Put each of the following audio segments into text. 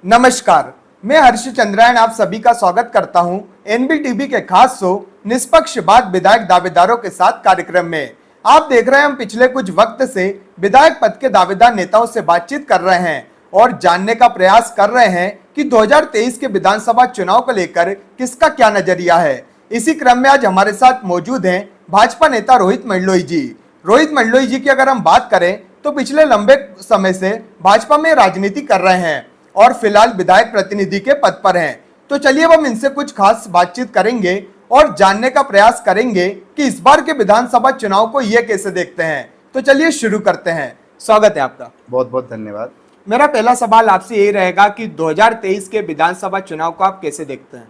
नमस्कार, मैं हर्ष चंद्रायन आप सभी का स्वागत करता हूं एनबीटीवी के खास शो निष्पक्ष बात विधायक दावेदारों के साथ कार्यक्रम में। आप देख रहे हैं हम पिछले कुछ वक्त से विधायक पद के दावेदार नेताओं से बातचीत कर रहे हैं और जानने का प्रयास कर रहे हैं कि 2023 के विधानसभा चुनाव को लेकर किसका क्या नजरिया है। इसी क्रम में आज हमारे साथ मौजूद हैं भाजपा नेता रोहित मंडलोई जी। रोहित मंडलोई जी की अगर हम बात करें तो पिछले लंबे समय से भाजपा में राजनीति कर रहे हैं और फिलहाल विधायक प्रतिनिधि के पद पर हैं। तो चलिए अब हम इनसे कुछ खास बातचीत करेंगे और जानने का प्रयास करेंगे कि इस बार के विधानसभा चुनाव को ये कैसे देखते हैं। तो चलिए शुरू करते हैं। स्वागत है आपका। बहुत बहुत धन्यवाद। मेरा पहला सवाल आपसे यही रहेगा कि 2023 के विधानसभा चुनाव को आप कैसे देखते हैं?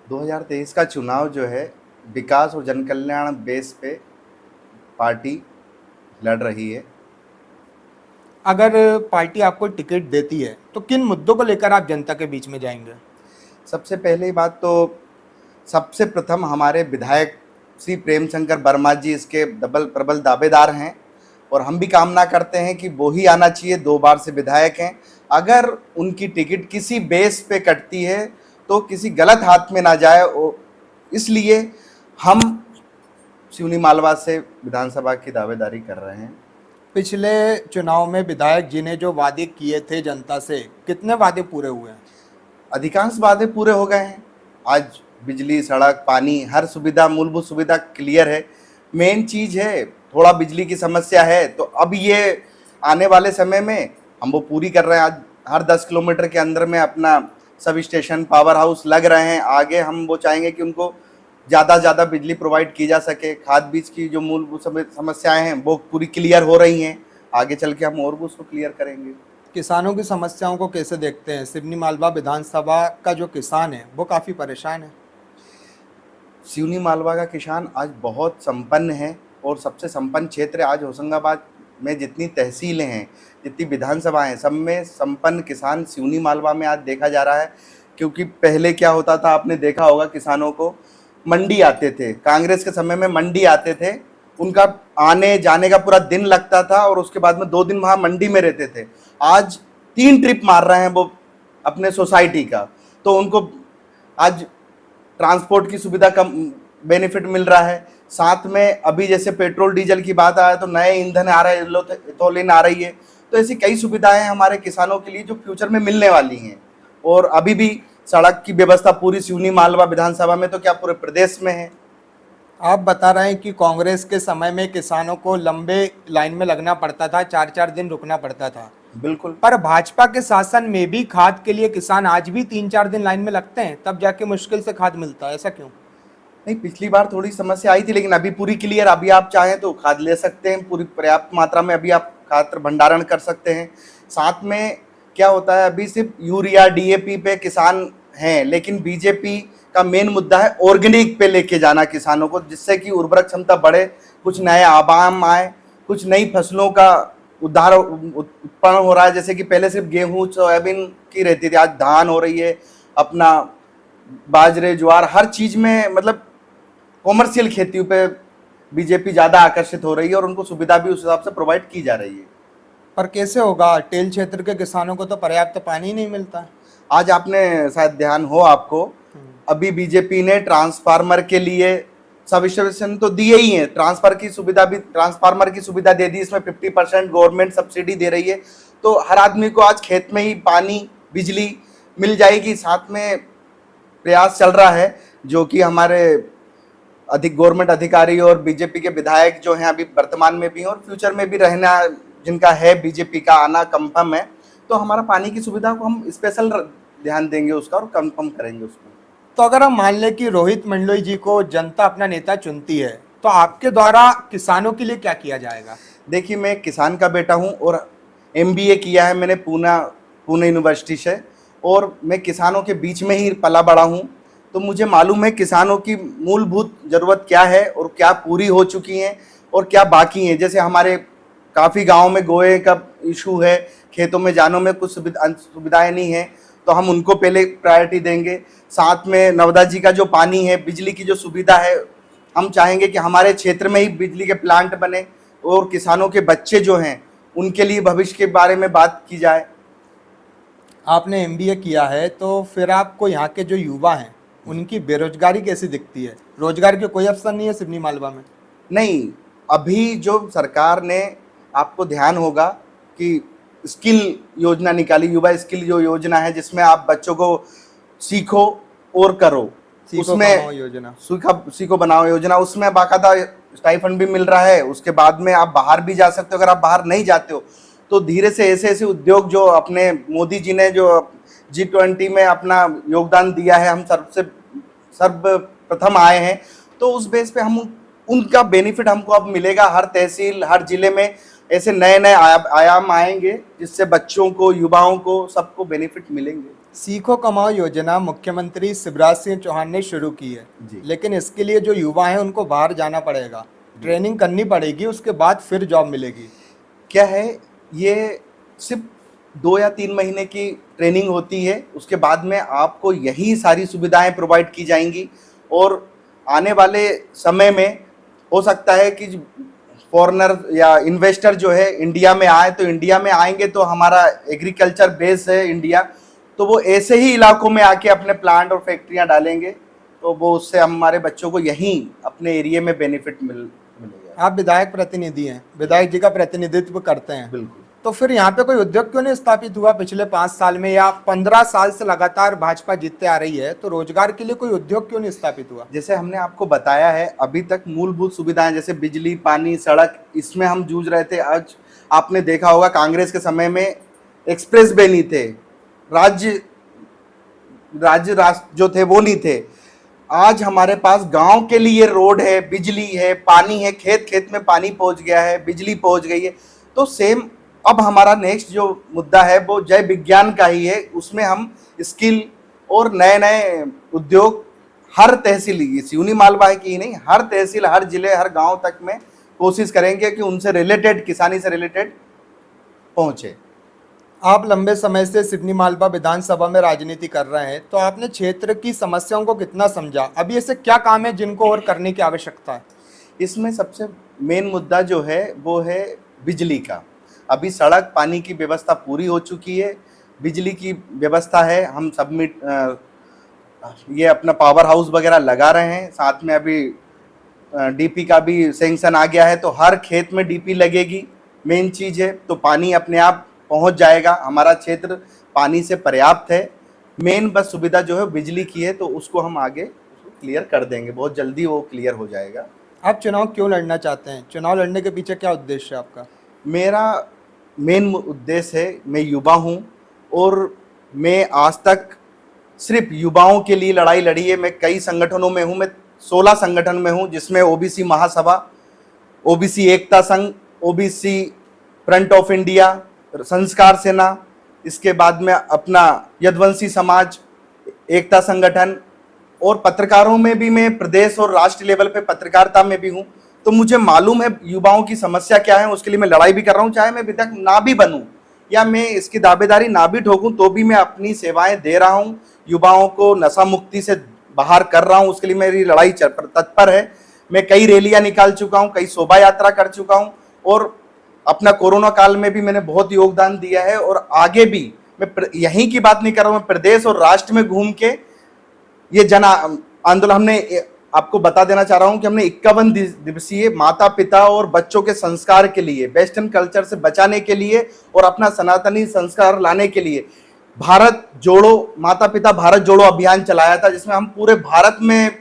2023 का चुनाव जो है विकास और जन कल्याण बेस पे पार्टी लड़ रही है। अगर पार्टी आपको टिकट देती है तो किन मुद्दों को लेकर आप जनता के बीच में जाएंगे? सबसे पहली बात तो सबसे प्रथम हमारे विधायक श्री प्रेम शंकर वर्मा जी इसके प्रबल दावेदार हैं और हम भी कामना करते हैं कि वो ही आना चाहिए। 2 बार से विधायक हैं। अगर उनकी टिकट किसी बेस पे कटती है तो किसी गलत हाथ में ना जाए, इसलिए हम सिवनी मालवा से विधानसभा की दावेदारी कर रहे हैं। पिछले चुनाव में विधायक जी ने जो वादे किए थे जनता से, कितने वादे पूरे हुए हैं? अधिकांश वादे पूरे हो गए हैं। आज बिजली, सड़क, पानी, हर सुविधा, मूलभूत सुविधा क्लियर है। मेन चीज़ है थोड़ा बिजली की समस्या है, तो अब ये आने वाले समय में हम वो पूरी कर रहे हैं। आज हर 10 किलोमीटर के अंदर में अपना सब स्टेशन, पावर हाउस लग रहे हैं। आगे हम वो चाहेंगे कि उनको ज़्यादा से ज़्यादा बिजली प्रोवाइड की जा सके। खाद बीज की जो मूलभूत समस्याएं हैं वो पूरी क्लियर हो रही हैं। आगे चल के हम और भी उसको क्लियर करेंगे। किसानों की समस्याओं को कैसे देखते हैं? सिवनी मालवा विधानसभा का जो किसान है वो काफ़ी परेशान है। सिवनी मालवा का किसान आज बहुत संपन्न है और सबसे संपन्न क्षेत्र आज होशंगाबाद में जितनी तहसीलें हैं, जितनी विधानसभाएं हैं, सब में संपन्न किसान सिवनी मालवा में आज देखा जा रहा है। क्योंकि पहले क्या होता था, आपने देखा होगा, किसानों को मंडी आते थे। कांग्रेस के समय में मंडी आते थे, उनका आने जाने का पूरा दिन लगता था और उसके बाद में 2 दिन वहाँ मंडी में रहते थे। आज 3 ट्रिप मार रहे हैं वो अपने सोसाइटी का, तो उनको आज ट्रांसपोर्ट की सुविधा का बेनिफिट मिल रहा है। साथ में अभी जैसे पेट्रोल डीजल की बात आया तो नए ईंधन आ रहे हैं, इथोलिन आ रही है। तो ऐसी कई सुविधाएं हमारे किसानों के लिए जो फ्यूचर में मिलने वाली हैं। और अभी भी सड़क की व्यवस्था पूरी सिवनी मालवा विधानसभा में तो क्या पूरे प्रदेश में है। आप बता रहे हैं कि कांग्रेस के समय में किसानों को लंबे लाइन में लगना पड़ता था, 4-4 दिन रुकना पड़ता था। बिल्कुल। पर भाजपा के शासन में भी खाद के लिए किसान आज भी 3-4 दिन लाइन में लगते हैं, तब जाके मुश्किल से खाद मिलता है। ऐसा क्यों? नहीं, पिछली बार थोड़ी समस्या आई थी, लेकिन अभी पूरी क्लियर। अभी आप चाहें तो खाद ले सकते हैं पूरी पर्याप्त मात्रा में। अभी आप खाद भंडारण कर सकते हैं। साथ में क्या होता है, अभी सिर्फ यूरिया डीएपी पे किसान हैं, लेकिन बीजेपी का मेन मुद्दा है ऑर्गेनिक पे लेके जाना किसानों को, जिससे कि उर्वरक क्षमता बढ़े, कुछ नए आवाम आए, कुछ नई फसलों का उत्पन्न हो रहा है। जैसे कि पहले सिर्फ गेहूं सोयाबीन की रहती थी, आज धान हो रही है, अपना बाजरे, ज्वार, हर चीज़ में मतलब कॉमर्शियल खेतियों पे बीजेपी ज़्यादा आकर्षित हो रही है और उनको सुविधा भी उस हिसाब से प्रोवाइड की जा रही है। पर कैसे होगा? टेल क्षेत्र के किसानों को तो पर्याप्त पानी नहीं मिलता। आज आपने शायद ध्यान हो आपको, अभी बीजेपी ने ट्रांसफार्मर के लिए सब स्टेशन तो दिए ही हैं, ट्रांसफार्मर की सुविधा दे दी। इसमें 50% गवर्नमेंट सब्सिडी दे रही है, तो हर आदमी को आज खेत में ही पानी, बिजली मिल जाएगी। साथ में प्रयास चल रहा है जो कि हमारे गवर्नमेंट अधिकारी और बीजेपी के विधायक जो हैं अभी वर्तमान में भी और फ्यूचर में भी रहना जिनका है, बीजेपी का आना कंफर्म है, तो हमारा पानी की सुविधा को हम स्पेशल ध्यान देंगे उसका और कंफर्म करेंगे उसको। तो अगर हम मान लें कि रोहित मंडलोई जी को जनता अपना नेता चुनती है तो आपके द्वारा किसानों के लिए क्या किया जाएगा? देखिए, मैं किसान का बेटा हूं और MBA किया है मैंने पुणे यूनिवर्सिटी से, और मैं किसानों के बीच में ही पला बड़ा हूं, तो मुझे मालूम है किसानों की मूलभूत ज़रूरत क्या है और क्या पूरी हो चुकी हैं और क्या बाकी हैं। जैसे हमारे काफ़ी गाँव में गोए का इशू है, खेतों में जानों में कुछ सुविधाएँ नहीं हैं, तो हम उनको पहले प्रायोरिटी देंगे। साथ में नर्मदा जी का जो पानी है, बिजली की जो सुविधा है, हम चाहेंगे कि हमारे क्षेत्र में ही बिजली के प्लांट बने और किसानों के बच्चे जो हैं उनके लिए भविष्य के बारे में बात की जाए। आपने एमबीए किया है, तो फिर आपको यहाँ के जो युवा हैं उनकी बेरोजगारी कैसी दिखती है? रोजगार के कोई अवसर नहीं है सिवनी मालवा में? नहीं, अभी जो सरकार ने, आपको ध्यान होगा कि स्किल योजना निकाली, युवा स्किल जो योजना है, जिसमें आप बच्चों को सीखो और करो, सीखो उसमें कमाओ योजना। सीखो बनाओ योजना, उसमें बाकायदा स्टाइफंड भी मिल रहा है। उसके बाद में आप बाहर भी जा सकते हो। अगर आप बाहर नहीं जाते हो तो धीरे से ऐसे ऐसे उद्योग जो अपने मोदी जी ने जो G20 में अपना योगदान दिया है, हम सर्वप्रथम आए हैं, तो उस बेस पे हम उनका बेनिफिट हमको अब मिलेगा। हर तहसील, हर जिले में ऐसे नए नए आयाम आएंगे, जिससे बच्चों को, युवाओं को, सबको बेनिफिट मिलेंगे। सीखो कमाओ योजना मुख्यमंत्री शिवराज सिंह चौहान ने शुरू की है, जी। लेकिन इसके लिए जो युवा हैं उनको बाहर जाना पड़ेगा, ट्रेनिंग करनी पड़ेगी, उसके बाद फिर जॉब मिलेगी। क्या है, ये सिर्फ 2 या 3 महीने की ट्रेनिंग होती है, उसके बाद में आपको यही सारी सुविधाएं प्रोवाइड की जाएंगी। और आने वाले समय में हो सकता है कि फॉरेनर या इन्वेस्टर जो है इंडिया में आए, तो इंडिया में आएंगे तो हमारा एग्रीकल्चर बेस है इंडिया, तो वो ऐसे ही इलाकों में आके अपने प्लांट और फैक्ट्रियां डालेंगे, तो वो उससे हमारे बच्चों को यहीं अपने एरिया में बेनिफिट मिलेगा। आप विधायक प्रतिनिधि हैं, विधायक जी का प्रतिनिधित्व करते हैं, बिल्कुल। तो फिर यहाँ पे कोई उद्योग क्यों नहीं स्थापित हुआ पिछले 5 साल में, या 15 साल से लगातार भाजपा जीतते आ रही है, तो रोजगार के लिए कोई उद्योग क्यों नहीं स्थापित हुआ? जैसे हमने आपको बताया है, अभी तक मूलभूत सुविधाएं जैसे बिजली, पानी, सड़क, इसमें हम जूझ रहे थे। आज आपने देखा होगा कांग्रेस के समय में एक्सप्रेस वे नहीं थे, राज्य जो थे वो नहीं थे। आज हमारे पास गांव के लिए रोड है, बिजली है, पानी है, खेत खेत में पानी पहुंच गया है, बिजली पहुंच गई है। तो सेम अब हमारा नेक्स्ट जो मुद्दा है वो जय विज्ञान का ही है। उसमें हम स्किल और नए नए उद्योग हर तहसील, सिवनी मालवा की ही नहीं, हर तहसील, हर जिले, हर गांव तक में कोशिश करेंगे कि उनसे रिलेटेड, किसानी से रिलेटेड पहुंचे। आप लंबे समय से सिवनी मालवा विधानसभा में राजनीति कर रहे हैं, तो आपने क्षेत्र की समस्याओं को कितना समझा? अभी ऐसे क्या काम है जिनको और करने की आवश्यकता है? इसमें सबसे मेन मुद्दा जो है वो है बिजली का। अभी सड़क, पानी की व्यवस्था पूरी हो चुकी है, बिजली की व्यवस्था है, हम सबमिट ये अपना पावर हाउस वगैरह लगा रहे हैं। साथ में अभी डीपी का भी सैंक्शन आ गया है, तो हर खेत में डीपी लगेगी, मेन चीज़ है। तो पानी अपने आप पहुंच जाएगा, हमारा क्षेत्र पानी से पर्याप्त है। मेन बस सुविधा जो है बिजली की है, तो उसको हम आगे क्लियर कर देंगे, बहुत जल्दी वो क्लियर हो जाएगा। आप चुनाव क्यों लड़ना चाहते हैं? चुनाव लड़ने के पीछे क्या उद्देश्य है आपका? मेरा मेन उद्देश्य है, मैं युवा हूँ और मैं आज तक सिर्फ युवाओं के लिए लड़ाई लड़ी है। मैं कई संगठनों में हूँ, मैं 16 संगठन में हूँ, जिसमें ओबीसी महासभा, ओबीसी एकता संघ, ओबीसी फ्रंट ऑफ इंडिया, संस्कार सेना, इसके बाद में अपना यदुवंशी समाज, एकता संगठन, और पत्रकारों में भी मैं प्रदेश और राष्ट्रीय लेवल पे पत्रकारिता में भी हूँ। तो मुझे मालूम है युवाओं की समस्या क्या है, उसके लिए मैं लड़ाई भी कर रहा हूँ। चाहे मैं विधायक ना भी बनूं या मैं इसकी दावेदारी ना भी ठोकूं, तो भी मैं अपनी सेवाएं दे रहा हूँ, युवाओं को नशा मुक्ति से बाहर कर रहा हूँ। उसके लिए मेरी लड़ाई तत्पर है। मैं कई रैलियां निकाल चुका हूँ, कई शोभा यात्रा कर चुका हूँ, और अपना कोरोना काल में भी मैंने बहुत योगदान दिया है। और आगे भी मैं यहीं की बात नहीं कर रहा हूँ, मैं प्रदेश और राष्ट्र में घूम के ये जन आंदोलन, हमने आपको बता देना चाह रहा हूं कि हमने 51 दिवसीय माता पिता और बच्चों के संस्कार के लिए, वेस्टर्न कल्चर से बचाने के लिए और अपना सनातनी संस्कार लाने के लिए भारत जोड़ो, माता पिता भारत जोड़ो अभियान चलाया था, जिसमें हम पूरे भारत में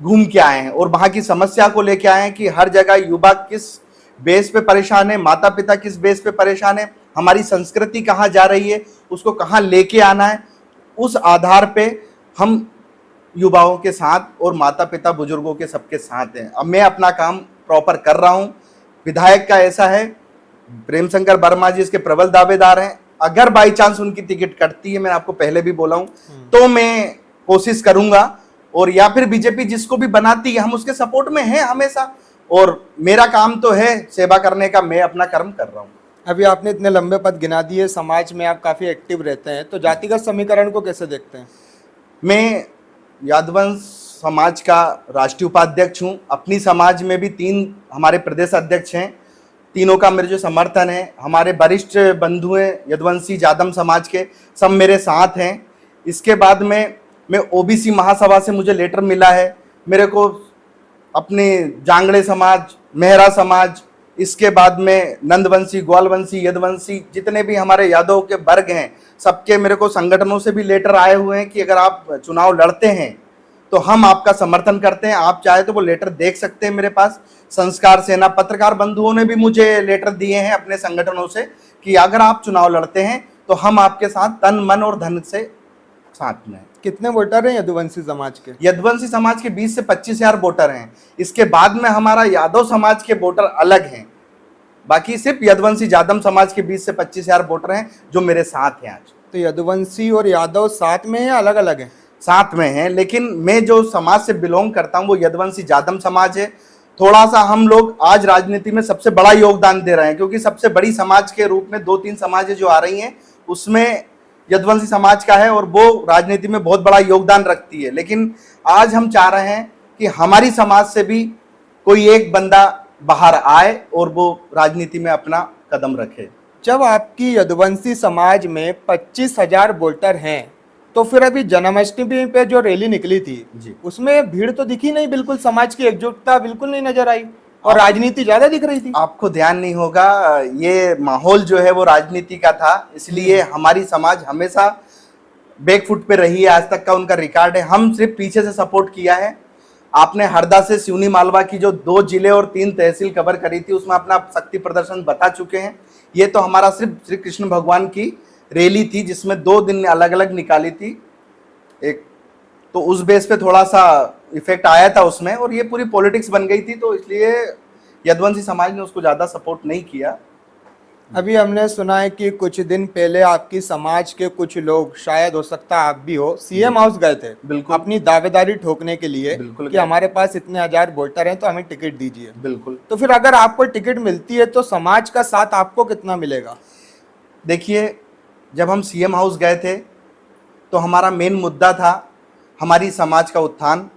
घूम के आए हैं और वहां की समस्या को लेके आए हैं कि हर जगह युवा किस बेस पे परेशान है, माता पिता किस बेस पे परेशान है, हमारी संस्कृति कहाँ जा रही है, उसको कहाँ लेके आना है। उस आधार पे हम युवाओं के साथ और माता पिता बुजुर्गों के सबके साथ हैं। अब मैं अपना काम प्रॉपर कर रहा हूं। विधायक का ऐसा है, प्रेम शंकर वर्मा जी इसके प्रबल दावेदार हैं। अगर बाई चांस उनकी टिकट कटती है, मैंने आपको पहले भी बोला हूं, तो मैं कोशिश करूंगा, और या फिर बीजेपी जिसको भी बनाती है हम उसके सपोर्ट में हैं हमेशा। और मेरा काम तो है सेवा करने का, मैं अपना कर्म कर रहा हूँ। अभी आपने इतने लंबे पद गिना दिए, समाज में आप काफी एक्टिव रहते हैं, तो जातिगत समीकरण को कैसे देखते हैं? मैं यादवंश समाज का राष्ट्रीय उपाध्यक्ष हूँ। अपनी समाज में भी 3 हमारे प्रदेश अध्यक्ष हैं, तीनों का मेरे जो समर्थन है, हमारे वरिष्ठ बंधु हैं यदुवंशी जादम समाज के, सब मेरे साथ हैं। इसके बाद में मैं ओबीसी महासभा से मुझे लेटर मिला है, मेरे को अपने जांगड़े समाज, मेहरा समाज, इसके बाद में नंदवंशी, ग्वालवंशी, यदुवंशी, जितने भी हमारे यादव के वर्ग हैं, सबके मेरे को संगठनों से भी लेटर आए हुए हैं कि अगर आप चुनाव लड़ते हैं तो हम आपका समर्थन करते हैं। आप चाहे तो वो लेटर देख सकते हैं मेरे पास। संस्कार सेना पत्रकार बंधुओं ने भी मुझे लेटर दिए हैं अपने संगठनों से कि अगर आप चुनाव लड़ते हैं तो हम आपके साथ तन मन और धन से साथ में हैं। कितने वोटर हैं यदुवंशी समाज के? यदुवंशी समाज के 20 से 25 हजार वोटर हैं। इसके बाद में हमारा यादव समाज के वोटर अलग हैं। बाकी सिर्फ यदुवंशी जादम समाज के 20 से 25 हजार वोटर हैं जो मेरे साथ हैं आज। तो यदुवंशी और यादव साथ में हैं, अलग अलग हैं? साथ में हैं, लेकिन मैं जो समाज से बिलोंग करता हूं वो यदुवंशी जादम समाज है। थोड़ा सा हम लोग आज राजनीति में सबसे बड़ा योगदान दे रहे हैं, क्योंकि सबसे बड़ी समाज के रूप में 2-3 समाजें जो आ रही हैं उसमें यदुवंशी समाज का है और वो राजनीति में बहुत बड़ा योगदान रखती है। लेकिन आज हम चाह रहे हैं कि हमारी समाज से भी कोई एक बंदा बाहर आए और वो राजनीति में अपना कदम रखे। जब आपकी यदुवंशी समाज में 25,000 वोटर हैं तो फिर अभी जन्माष्टमी पे जो रैली निकली थी जी। उसमें भीड़ तो दिखी नहीं, बिल्कुल समाज की एकजुटता बिल्कुल नहीं नजर आई और राजनीति ज्यादा दिख रही थी। आपको ध्यान नहीं होगा, ये माहौल जो है वो राजनीति का था, इसलिए हमारी समाज हमेशा बैकफुट पे रही है। आज तक का उनका रिकॉर्ड है, हम सिर्फ पीछे से सपोर्ट किया है। आपने हरदा से सिवनी मालवा की जो 2 जिले और 3 तहसील कवर करी थी उसमें अपना शक्ति प्रदर्शन बता चुके हैं। ये तो हमारा सिर्फ श्री कृष्ण भगवान की रैली थी जिसमें 2 दिन अलग अलग निकाली थी एक, तो उस बेस पे थोड़ा सा इफेक्ट आया था उसमें, और ये पूरी पॉलिटिक्स बन गई थी, तो इसलिए यदुवंशी समाज ने उसको ज्यादा सपोर्ट नहीं किया। अभी हमने सुना है कि कुछ दिन पहले आपकी समाज के कुछ लोग, शायद हो सकता है आप भी हो, सीएम हाउस गए थे बिल्कुल। अपनी दावेदारी ठोकने के लिए बिल्कुल कि हमारे पास इतने 1000 वोटर हैं तो हमें टिकट दीजिए। बिल्कुल। तो फिर अगर आपको टिकट मिलती है तो समाज का साथ आपको कितना मिलेगा? देखिए, जब हम सीएम हाउस गए थे तो हमारा मेन मुद्दा था हमारी समाज का उत्थान।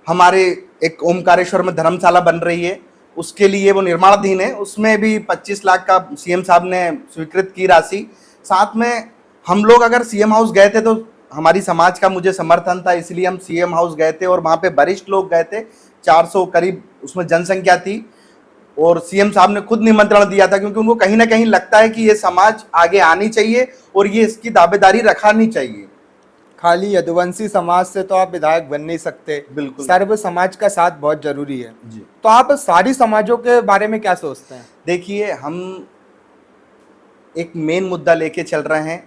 हमारे एक ओमकारेश्वर में धर्मशाला बन रही है, उसके लिए वो निर्माणाधीन है, उसमें भी 25 लाख का सीएम साहब ने स्वीकृत की राशि। साथ में हम लोग अगर सीएम हाउस गए थे तो हमारी समाज का मुझे समर्थन था, इसलिए हम सीएम हाउस गए थे और वहाँ पे वरिष्ठ लोग गए थे, 400 करीब उसमें जनसंख्या थी, और सीएम साहब ने खुद निमंत्रण दिया था क्योंकि उनको कहीं ना कहीं लगता है कि ये समाज आगे आनी चाहिए और ये इसकी दावेदारी रखानी चाहिए। खाली यदुवंशी समाज से तो आप विधायक बन नहीं सकते, बिल्कुल। सर्व समाज का साथ बहुत जरूरी है जी। तो आप सारी समाजों के बारे में क्या सोचते हैं? देखिए, हम एक मेन मुद्दा लेके चल रहे हैं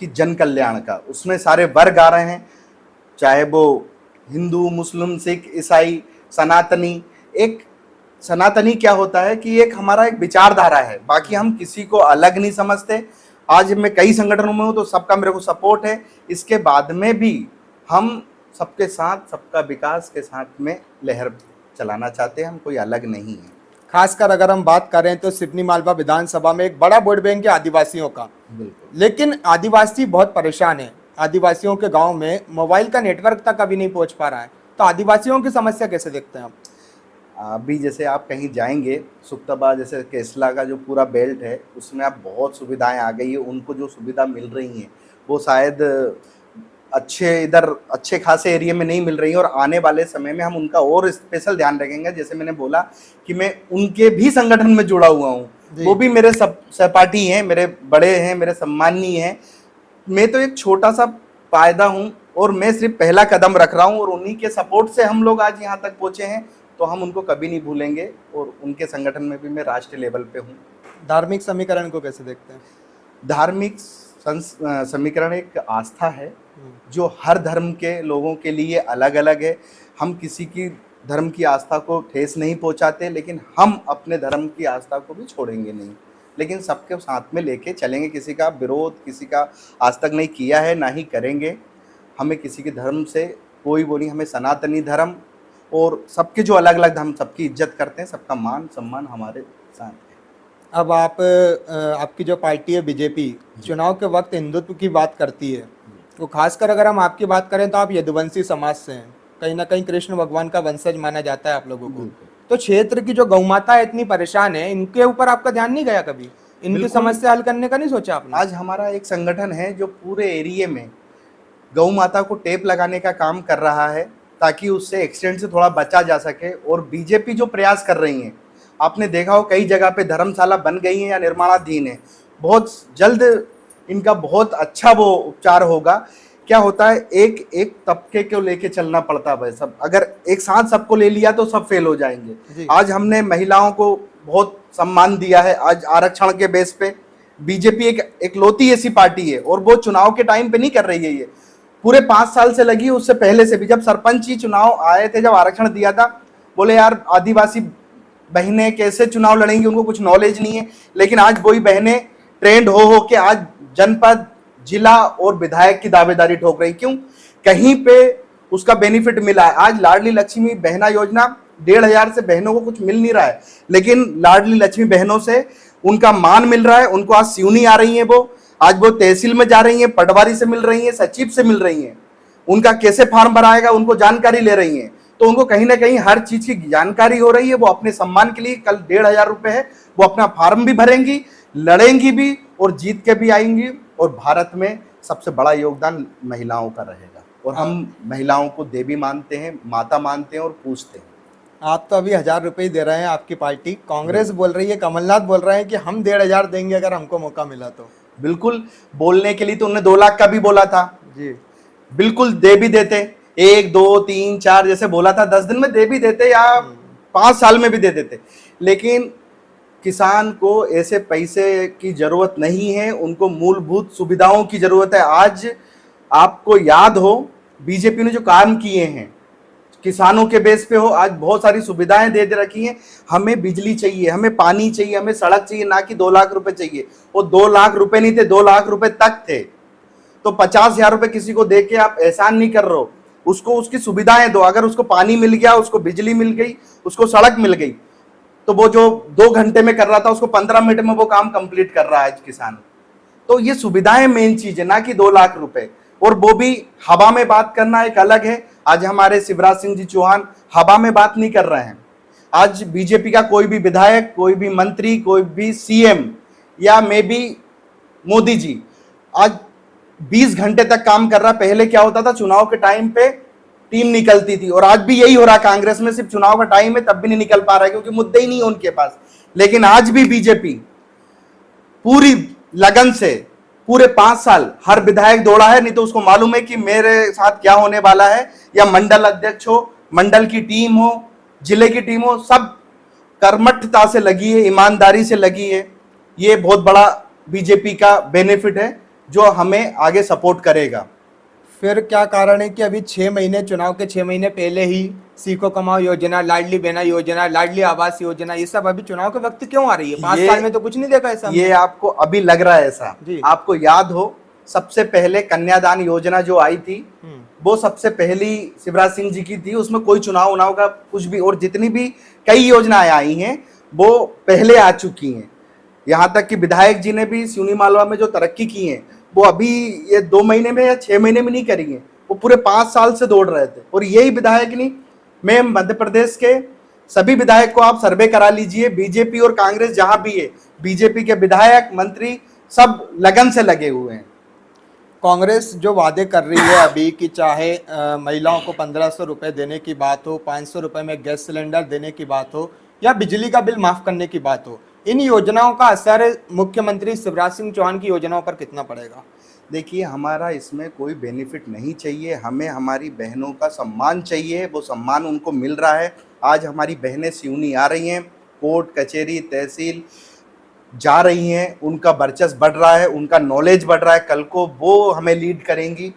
कि जन कल्याण का, उसमें सारे वर्ग आ रहे हैं, चाहे वो हिंदू, मुस्लिम, सिख, ईसाई, सनातनी। एक सनातनी क्या होता है कि एक हमारा एक विचारधारा है, बाकी हम किसी को अलग नहीं समझते। आज मैं कई संगठनों में हूँ तो सबका मेरे को सपोर्ट है। इसके बाद में भी हम सबके साथ, सबका विकास के साथ में लहर चलाना चाहते हैं, हम कोई अलग नहीं है। खासकर अगर हम बात करें तो सिवनी मालवा विधानसभा में एक बड़ा वोट बैंक है आदिवासियों का, बिल्कुल। लेकिन आदिवासी बहुत परेशान है। आदिवासियों के गांव में मोबाइल का नेटवर्क तक अभी नहीं पहुंच पा रहा है, तो आदिवासियों की समस्या कैसे देखते हैं आप? अभी जैसे आप कहीं जाएंगे, सुक्ताबाद जैसे केसला का जो पूरा बेल्ट है उसमें आप बहुत सुविधाएं आ गई है। उनको जो सुविधा मिल रही हैं वो शायद अच्छे खासे एरिया में नहीं मिल रही है, और आने वाले समय में हम उनका और स्पेशल ध्यान रखेंगे। जैसे मैंने बोला कि मैं उनके भी संगठन में जुड़ा हुआ हूँ, वो भी मेरे सहपाठी हैं, मेरे बड़े हैं, मेरे सम्माननीय हैं। मैं तो एक छोटा सा पायदा हूँ और मैं सिर्फ पहला कदम रख रहा हूँ, और उन्हीं के सपोर्ट से हम लोग आज यहाँ तक पहुँचे हैं, तो हम उनको कभी नहीं भूलेंगे। और उनके संगठन में भी मैं राष्ट्रीय लेवल पे हूँ। धार्मिक समीकरण को कैसे देखते हैं? धार्मिक समीकरण एक आस्था है जो हर धर्म के लोगों के लिए अलग अलग है। हम किसी की धर्म की आस्था को ठेस नहीं पहुंचाते, लेकिन हम अपने धर्म की आस्था को भी छोड़ेंगे नहीं, लेकिन सबके साथ में लेके चलेंगे। किसी का विरोध, किसी का आज तक नहीं किया है, ना ही करेंगे। हमें किसी के धर्म से कोई वो नहीं, हमें सनातनी धर्म और सबके जो अलग अलग धर्म, सबकी इज्जत करते हैं, सबका मान सम्मान हमारे साथ है। अब आप आपकी जो पार्टी है बीजेपी, चुनाव के वक्त हिंदुत्व की बात करती है, तो खासकर अगर हम आपकी बात करें तो आप यदुवंशी समाज से हैं, कहीं ना कहीं कृष्ण भगवान का वंशज माना जाता है आप लोगों को। तो क्षेत्र की जो गौ माता है इतनी परेशान है, इनके ऊपर आपका ध्यान नहीं गया कभी? इनकी बिल्कुल। समस्या हल करने का नहीं सोचा आपने? आज हमारा एक संगठन है जो पूरे एरिया में गौ माता को टेप लगाने का काम कर रहा है, ताकि उससे एक्सीडेंट से थोड़ा बचा जा सके। और बीजेपी जो प्रयास कर रही है, आपने देखा हो कई जगह पे धर्मशाला बन गई है या निर्माणाधीन है, बहुत जल्द इनका बहुत अच्छा वो उपचार होगा। क्या होता है, एक एक तबके को लेके चलना पड़ता है भाई, सब अगर एक साथ सबको ले लिया तो सब फेल हो जाएंगे। आज हमने महिलाओं को बहुत सम्मान दिया है। आज आरक्षण के बेस पे बीजेपी एक इकलौती ऐसी पार्टी है, और वो चुनाव के टाइम पे नहीं कर रही है, ये पूरे 5 साल से लगी, उससे पहले से भी। जब सरपंची चुनाव आए थे, जब आरक्षण दिया था, बोले यार आदिवासी बहनें कैसे चुनाव लड़ेंगी, उनको कुछ नॉलेज नहीं है। लेकिन आज वही बहनें ट्रेंड हो के आज जनपद, जिला और विधायक की दावेदारी ठोक रही। क्यों? कहीं पे उसका बेनिफिट मिला है। आज लाडली लक्ष्मी बहना योजना 1,500 से बहनों को कुछ मिल नहीं रहा है, लेकिन लाडली लक्ष्मी बहनों से उनका मान मिल रहा है। उनको आज सिवनी आ रही है, वो आज वो तहसील में जा रही है, पटवारी से मिल रही है, सचिव से मिल रही है, उनका कैसे फॉर्म भराएगा उनको जानकारी ले रही है। तो उनको कहीं ना कहीं हर चीज की जानकारी हो रही है। वो अपने सम्मान के लिए कल 1,500 रुपए है, वो अपना फॉर्म भी भरेंगी, लड़ेंगी भी और जीत के भी आएंगी। और भारत में सबसे बड़ा योगदान महिलाओं का रहेगा, और हम महिलाओं को देवी मानते हैं, माता मानते हैं और पूजते हैं। आप तो अभी 1,000 रुपए ही दे रहे हैं, आपकी पार्टी कांग्रेस बोल रही है, कमलनाथ बोल रहे हैं कि हम 1,500 देंगे अगर हमको मौका मिला तो। बिल्कुल, बोलने के लिए तो उन्होंने 2 लाख का भी बोला था जी, बिल्कुल दे भी देते, 1 2 3 4 जैसे बोला था, 10 दिन में दे भी देते या 5 साल में भी दे देते। लेकिन किसान को ऐसे पैसे की जरूरत नहीं है, उनको मूलभूत सुविधाओं की जरूरत है। आज आपको याद हो बीजेपी ने जो काम किए हैं किसानों के बेस पे हो, आज बहुत सारी सुविधाएं दे रखी हैं। हमें बिजली चाहिए, हमें पानी चाहिए, हमें सड़क चाहिए, ना कि 2 लाख रुपए चाहिए। वो 2 लाख रुपए नहीं थे, 2 लाख रुपए तक थे। तो 50,000 रुपए किसी को दे के आप एहसान नहीं कर रहे हो, उसको उसकी सुविधाएं दो। अगर उसको पानी मिल गया, उसको बिजली मिल गई, उसको सड़क मिल गई, तो वो जो 2 घंटे में कर रहा था उसको 15 मिनट में वो काम कंप्लीट कर रहा है आज किसान। तो ये सुविधाएं मेन चीज है, ना कि 2 लाख रुपए। और वो भी हवा में बात करना एक अलग है। आज हमारे शिवराज सिंह जी चौहान हवा में बात नहीं कर रहे हैं। आज बीजेपी का कोई भी विधायक, कोई भी मंत्री, कोई भी सीएम या मे बी मोदी जी आज 20 घंटे तक काम कर रहा। पहले क्या होता था, चुनाव के टाइम पे टीम निकलती थी, और आज भी यही हो रहा। कांग्रेस में सिर्फ चुनाव का टाइम है तब भी नहीं निकल पा रहा है, क्योंकि मुद्दे ही नहीं है उनके पास। लेकिन आज भी बीजेपी पूरी लगन से पूरे 5 साल हर विधायक दौड़ा है, नहीं तो उसको मालूम है कि मेरे साथ क्या होने वाला है। या मंडल अध्यक्ष हो, मंडल की टीम हो, जिले की टीम हो, सब कर्मठता से लगी है, ईमानदारी से लगी है। ये बहुत बड़ा बीजेपी का बेनिफिट है जो हमें आगे सपोर्ट करेगा। फिर क्या कारण है कि अभी 6 महीने, चुनाव के 6 महीने पहले ही सीखो कमाओ योजना, लाडली बहना योजना, लाडली आवास योजना, ये सब अभी चुनाव के वक्त क्यों आ रही है? 5 साल में तो कुछ नहीं देखा ऐसा। ये आपको अभी लग रहा है ऐसा। आपको याद हो सबसे पहले कन्यादान योजना जो आई थी, वो सबसे पहली शिवराज सिंह जी की थी। उसमें कोई चुनाव उनाव का कुछ भी, और जितनी भी कई योजनाएं आई हैं वो पहले आ चुकी हैं। यहाँ तक कि विधायक जी ने भी सिवनी मालवा में जो तरक्की की है वो अभी ये 2 महीने में या 6 महीने में नहीं करी है, वो पूरे 5 साल से दौड़ रहे थे। और यही विधायक नहीं, मैं मध्य प्रदेश के सभी विधायक को आप सर्वे करा लीजिए, बीजेपी और कांग्रेस जहां भी है, बीजेपी के विधायक मंत्री सब लगन से लगे हुए हैं। कांग्रेस जो वादे कर रही है अभी कि चाहे महिलाओं को 1,500 रुपए देने की बात हो, 500 रुपए में गैस सिलेंडर देने की बात हो, या बिजली का बिल माफ करने की बात हो, इन योजनाओं का असर मुख्यमंत्री शिवराज सिंह चौहान की योजनाओं पर कितना पड़ेगा? देखिए, हमारा इसमें कोई बेनिफिट नहीं चाहिए, हमें हमारी बहनों का सम्मान चाहिए। वो सम्मान उनको मिल रहा है। आज हमारी बहनें सिवनी आ रही हैं, कोर्ट कचहरी तहसील जा रही हैं, उनका वर्चस्व बढ़ रहा है, उनका नॉलेज बढ़ रहा है। कल को वो हमें लीड करेंगी।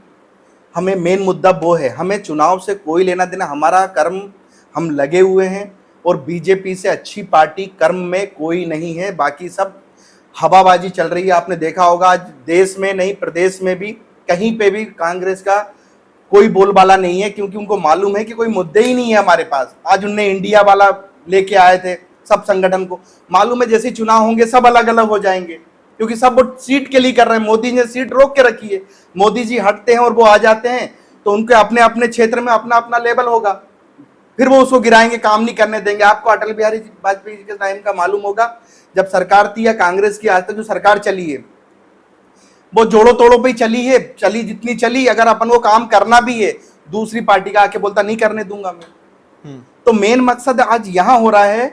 हमें मेन मुद्दा वो है, हमें चुनाव से कोई लेना देना, हमारा कर्म हम लगे हुए हैं। और बीजेपी से अच्छी पार्टी कर्म में कोई नहीं है, बाकी सब हवाबाजी चल रही है। आपने देखा होगा आज देश में नहीं, प्रदेश में भी कहीं पे भी कांग्रेस का कोई बोलबाला नहीं है, क्योंकि उनको मालूम है कि कोई मुद्दे ही नहीं है हमारे पास। आज उनने इंडिया वाला लेके आए थे, सब संगठन को मालूम है जैसे चुनाव होंगे सब अलग अलग हो जाएंगे, क्योंकि सब वो सीट के लिए कर रहे हैं। मोदी ने सीट रोक के रखी है, मोदी जी हटते हैं और वो आ जाते हैं, तो उनके अपने अपने क्षेत्र में अपना अपना लेवल होगा। फिर वो उसको गिराएंगे, काम नहीं करने देंगे। आपको अटल बिहारी वाजपेयी जी के टाइम का मालूम होगा, जब सरकार थी या कांग्रेस की आज तक जो सरकार चली है वो जोड़ों तोड़ों पे ही चली है। चली जितनी चली, अगर अपन को काम करना भी है, दूसरी पार्टी का आके बोलता नहीं करने दूंगा मैं। तो मेन मकसद आज यहां हो रहा है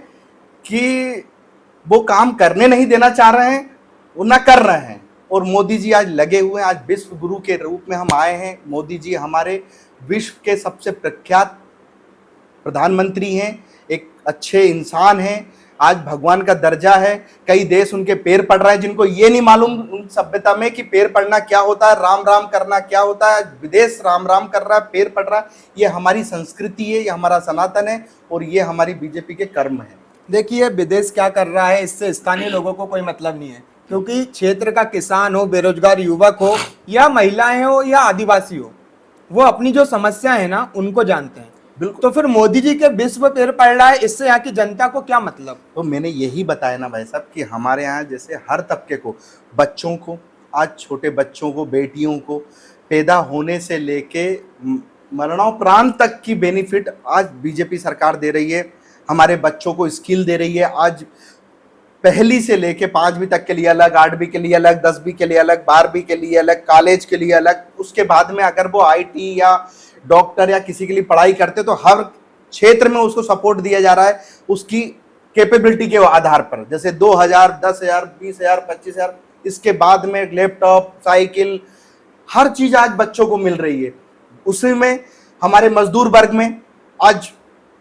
कि वो काम करने नहीं देना चाह रहे हैं, वो ना कर रहे हैं। और मोदी जी आज लगे हुए हैं। आज विश्व गुरु के रूप में हम आए हैं। मोदी जी हमारे विश्व के सबसे प्रख्यात प्रधानमंत्री हैं, एक अच्छे इंसान हैं। आज भगवान का दर्जा है। कई देश उनके पैर पड़ रहे हैं, जिनको ये नहीं मालूम उन सभ्यता में कि पैर पड़ना क्या होता है, राम राम करना क्या होता है। विदेश राम राम कर रहा है, पैर पड़ रहा है। ये हमारी संस्कृति है, ये हमारा सनातन है और ये हमारी बीजेपी के कर्म है। देखिए, विदेश क्या कर रहा है इससे स्थानीय लोगों को कोई मतलब नहीं है, क्योंकि क्षेत्र का किसान हो, बेरोजगार युवक हो, या महिलाएं हो, या आदिवासी हो, वो अपनी जो समस्या है ना उनको जानते हैं। बिल्कुल। तो फिर मोदी जी के विश्व पैर पड़ रहा है, इससे यहाँ की जनता को क्या मतलब? तो मैंने यही बताया ना भाई साहब कि हमारे यहाँ जैसे हर तबके को, बच्चों को, आज छोटे बच्चों को, बेटियों को पैदा होने से लेके मरणोपरांत तक की बेनिफिट आज बीजेपी सरकार दे रही है। हमारे बच्चों को स्किल दे रही है। आज पहली से लेके 5वीं तक के लिए अलग, 8वीं के लिए अलग, 10वीं के लिए अलग, 12वीं के लिए अलग, कॉलेज के लिए अलग। उसके बाद में अगर वो आईटी या डॉक्टर या किसी के लिए पढ़ाई करते तो हर क्षेत्र में उसको सपोर्ट दिया जा रहा है उसकी कैपेबिलिटी के आधार पर। जैसे 2000, 10,000, 20,000, 25,000, इसके बाद में लैपटॉप, साइकिल, हर चीज आज बच्चों को मिल रही है। उसी में हमारे मजदूर वर्ग में आज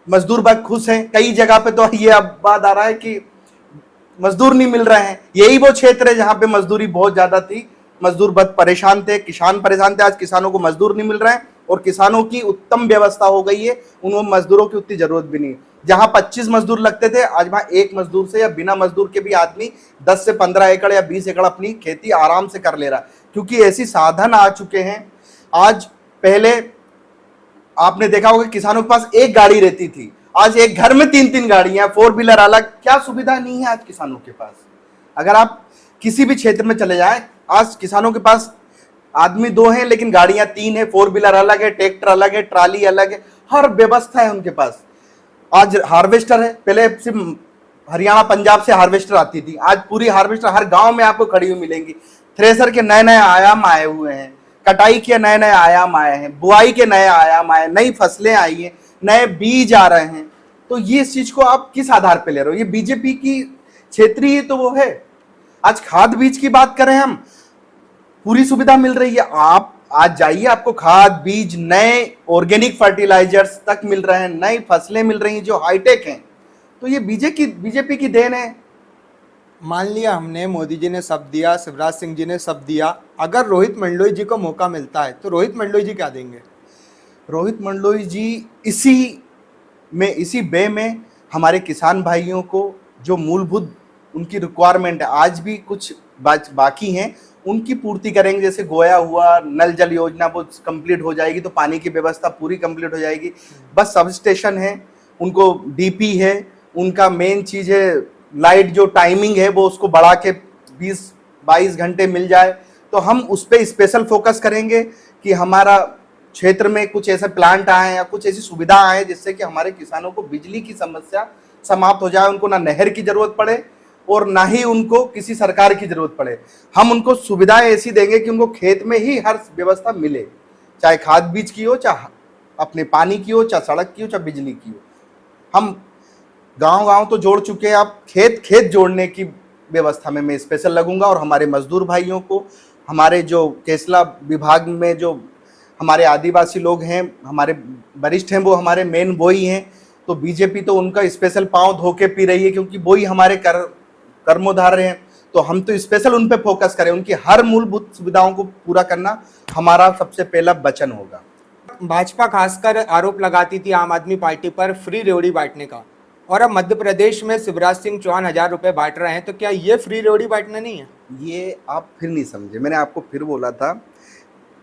मजदूर वर्ग खुश हैं। कई जगह पे तो ये अब बात आ रहा है कि मजदूर नहीं मिल रहे हैं। यही वो क्षेत्र है जहां पे मजदूरी बहुत ज्यादा थी, मजदूर बहुत परेशान थे, किसान परेशान थे। आज किसानों को मजदूर नहीं मिल रहे हैं और किसानों की उत्तम व्यवस्था हो गई है। उन मजदूरों की उतनी जरूरत भी नहीं। जहां 25 मजदूर लगते थे, आज वहां एक मजदूर से या बिना मजदूर के भी आदमी 10 से 15 एकड़ या 20 एकड़ अपनी खेती आराम से कर ले रहा है, क्योंकि ऐसी साधन आ चुके हैं। आज पहले आपने देखा होगा किसानों के पास एक गाड़ी रहती थी, आज एक घर में 3-3 गाड़ियां, 4 व्हीलर अलग। क्या सुविधा नहीं है आज किसानों के पास? अगर आप किसी भी क्षेत्र में चले जाएं, आज किसानों के पास आदमी 2 हैं लेकिन गाड़ियां 3 है, 4 व्हीलर अलग है, ट्रैक्टर अलग है, ट्राली अलग है, हर व्यवस्था है उनके पास। आज हार्वेस्टर है, पहले सिर्फ हरियाणा पंजाब से हार्वेस्टर आती थी, आज पूरी हार्वेस्टर हर गांव में आपको खड़ी हुई मिलेंगी। थ्रेसर के नए नए आयाम आए हुए हैं, कटाई के नए नए आयाम आए हैं, बुआई के नए आयाम आए, नई फसलें आई हैं, नए बीज आ रहे हैं। तो ये इस चीज को आप किस आधार पे ले रहे हो? ये बीजेपी की क्षेत्रीय तो वो है। आज खाद बीज की बात करें हम, पूरी सुविधा मिल रही है। आप आज जाइए, आपको खाद बीज, नए ऑर्गेनिक फर्टिलाइजर्स तक मिल रहे हैं, नई फसलें मिल रही हैं जो हाईटेक हैं। तो ये बीजेपी की देन है। मान लिया हमने, मोदी जी ने सब दिया, शिवराज सिंह जी ने सब दिया, अगर रोहित मंडलोई जी को मौका मिलता है तो रोहित मंडलोई जी क्या देंगे? रोहित मंडलोई जी इसी वे में हमारे किसान भाइयों को जो मूलभूत उनकी रिक्वायरमेंट है, आज भी कुछ बाकी हैं, उनकी पूर्ति करेंगे। जैसे गोया हुआ, नल जल योजना वो कंप्लीट हो जाएगी तो पानी की व्यवस्था पूरी कंप्लीट हो जाएगी। बस सब स्टेशन है, उनको डीपी है, उनका मेन चीज है लाइट जो टाइमिंग है वो उसको बढ़ा के 20-22 घंटे मिल जाए। तो हम उस पर स्पेशल फोकस करेंगे कि हमारा क्षेत्र में कुछ ऐसे प्लांट आए या कुछ ऐसी सुविधा आए जिससे कि हमारे किसानों को बिजली की समस्या समाप्त हो जाए, उनको ना नहर की जरूरत पड़े और ना ही उनको किसी सरकार की जरूरत पड़े। हम उनको सुविधाएं ऐसी देंगे कि उनको खेत में ही हर व्यवस्था मिले, चाहे खाद बीज की हो, चाहे अपने पानी की हो, चाहे सड़क की हो, चाहे बिजली की हो। हम गांव-गांव तो जोड़ चुके हैं, आप खेत जोड़ने की व्यवस्था में मैं स्पेशल लगूंगा। और हमारे मजदूर भाइयों को, हमारे जो केसला विभाग में जो हमारे आदिवासी लोग हैं, हमारे वरिष्ठ हैं, वो हमारे मेन वो ही हैं। तो बीजेपी तो उनका स्पेशल पांव धो के पी रही है, क्योंकि वो ही हमारे कर्मोधार्य हैं। तो हम तो स्पेशल उन पे फोकस करें, उनकी हर मूलभूत सुविधाओं को पूरा करना हमारा सबसे पहला वचन होगा। भाजपा खासकर आरोप लगाती थी आम आदमी पार्टी पर फ्री रेवड़ी बांटने का, और अब मध्य प्रदेश में शिवराज सिंह चौहान 1000 रुपए बांट रहे हैं, तो क्या ये फ्री रेवड़ी बांटना नहीं है? ये आप फिर नहीं समझे। मैंने आपको फिर बोला था,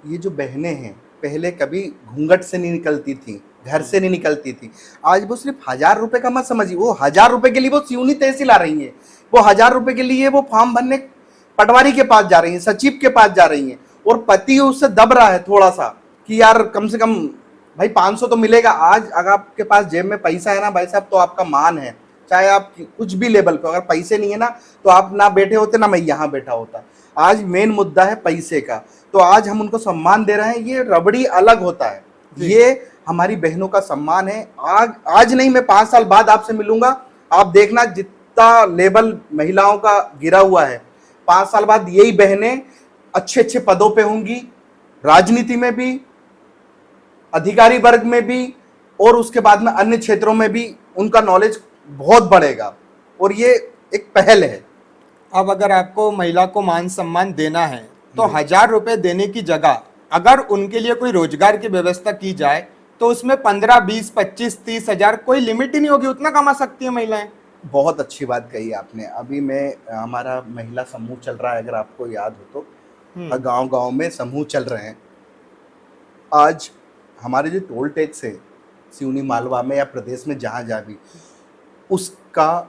ये जो बहनें हैं पहले कभी घूंघट से नहीं निकलती थी, घर से नहीं निकलती थी। आज वो सिर्फ 1000 रुपए का मत समझिए, वो 1000 रुपए के लिए वो सिवनी तहसील आ रही है, वो 1000 रुपए के लिए वो फॉर्म भरने पटवारी के पास जा रही है, सचिव के पास जा रही है, और पति उससे दब रहा है थोड़ा सा कि यार कम से कम भाई 500 तो मिलेगा। आज अगर आपके पास जेब में पैसा है ना भाई साहब, तो आपका मान है, चाहे आप कुछ भी लेवल पे, अगर पैसे नहीं है ना तो आप ना बैठे होते ना मैं यहाँ बैठा होता। आज मेन मुद्दा है पैसे का, तो आज हम उनको सम्मान दे रहे हैं, ये रबड़ी अलग होता है, ये हमारी बहनों का सम्मान है। आज नहीं, मैं 5 साल बाद आपसे मिलूंगा, आप देखना जितना लेवल महिलाओं का गिरा हुआ है, 5 साल बाद यही बहनें अच्छे अच्छे पदों पे होंगी, राजनीति में भी, अधिकारी वर्ग में भी, और उसके बाद में अन्य क्षेत्रों में भी उनका नॉलेज बहुत बढ़ेगा, और ये एक पहल है। अब अगर आपको महिला को मान सम्मान देना है तो 1,000 रुपए देने की जगह अगर उनके लिए कोई रोजगार की व्यवस्था की जाए तो उसमें 15, 20, 25, 30 हजार कोई लिमिट ही नहीं होगी, उतना कमा सकती है महिलाएं। बहुत अच्छी बात कही आपने। अभी हमारा महिला समूह चल रहा है, अगर आपको याद हो तो गांव गांव में समूह चल रहे हैं। आज हमारे जो टोल टैक्स है सिवनी मालवा में या प्रदेश में जहाँ जहाँ भी, उसका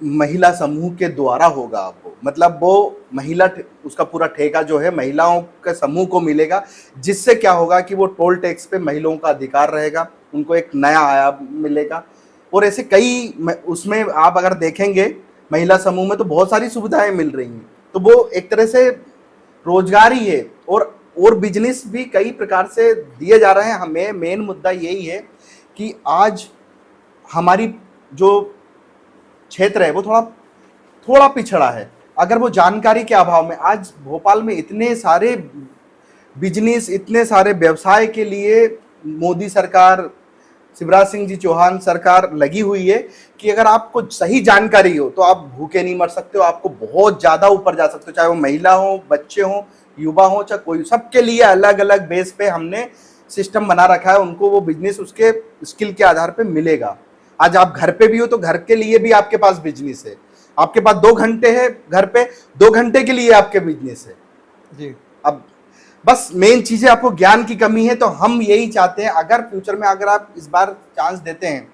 महिला समूह के द्वारा होगा। आपको मतलब वो महिला उसका पूरा ठेका जो है महिलाओं के समूह को मिलेगा, जिससे क्या होगा कि वो टोल टैक्स पे महिलाओं का अधिकार रहेगा, उनको एक नया आयाम मिलेगा। और ऐसे कई उसमें आप अगर देखेंगे महिला समूह में तो बहुत सारी सुविधाएं मिल रही हैं, तो वो एक तरह से रोजगार ही है, और बिजनेस भी कई प्रकार से दिए जा रहे हैं। हमें मेन मुद्दा यही है कि आज हमारी जो क्षेत्र है वो थोड़ा पिछड़ा है। अगर वो जानकारी के अभाव में, आज भोपाल में इतने सारे बिजनेस, इतने सारे व्यवसाय के लिए मोदी सरकार, शिवराज सिंह जी चौहान सरकार लगी हुई है कि अगर आपको सही जानकारी हो तो आप भूखे नहीं मर सकते हो, आपको बहुत ज़्यादा ऊपर जा सकते हो, चाहे वो महिला हो, बच्चे हो, युवा हो, चाहे कोई, सबके लिए अलग अलग बेस पे हमने सिस्टम बना रखा है। उनको वो बिजनेस उसके स्किल के आधार पे मिलेगा। आज आप घर पे भी हो तो घर के लिए भी आपके पास बिजनेस है, आपके पास 2 घंटे है घर पे, 2 घंटे के लिए आपके बिजनेस है जी। अब बस मेन चीजें, आपको ज्ञान की कमी है, तो हम यही चाहते हैं अगर फ्यूचर में अगर आप इस बार चांस देते हैं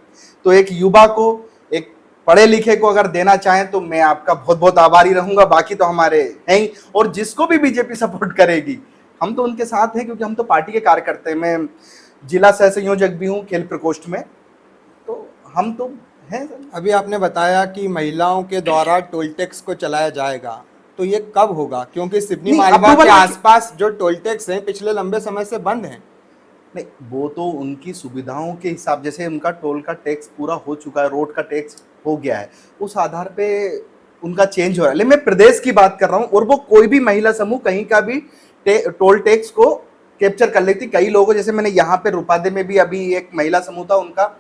तो एक युवा को, एक पढ़े लिखे को अगर देना चाहें तो मैं आपका बहुत बहुत आभारी रहूंगा। बाकी तो हमारे हैं ही, और जिसको भी बीजेपी सपोर्ट करेगी हम तो उनके साथ हैं, क्योंकि हम तो पार्टी के कार्यकर्ता हैं। मैं जिला सह संयोजक भी हूँ खेल प्रकोष्ठ में, तो हम तो हैं। अभी आपने बताया कि महिलाओं के द्वारा टोल टैक्स को चलाया जाएगा, तो ये कब होगा? क्योंकि सिवनी नहीं, मालवा अब्दुल के वाला आसपास जो टोल टैक्स हैं पिछले लंबे समय से बंद हैं। नहीं, वो तो उनकी सुविधाओं के हिसाब, जैसे उनका टोल का टैक्स पूरा हो चुका है, रोड का टैक्स हो गया है, उस आधार पे उनका चेंज हो रहा है। लेकिन मैं प्रदेश की बात कर रहा हूँ, और वो कोई भी महिला समूह कहीं का भी टोल टैक्स को कैप्चर कर लेती। कई लोगों, जैसे मैंने यहाँ पे रुपादे में भी अभी एक महिला समूह था, उनका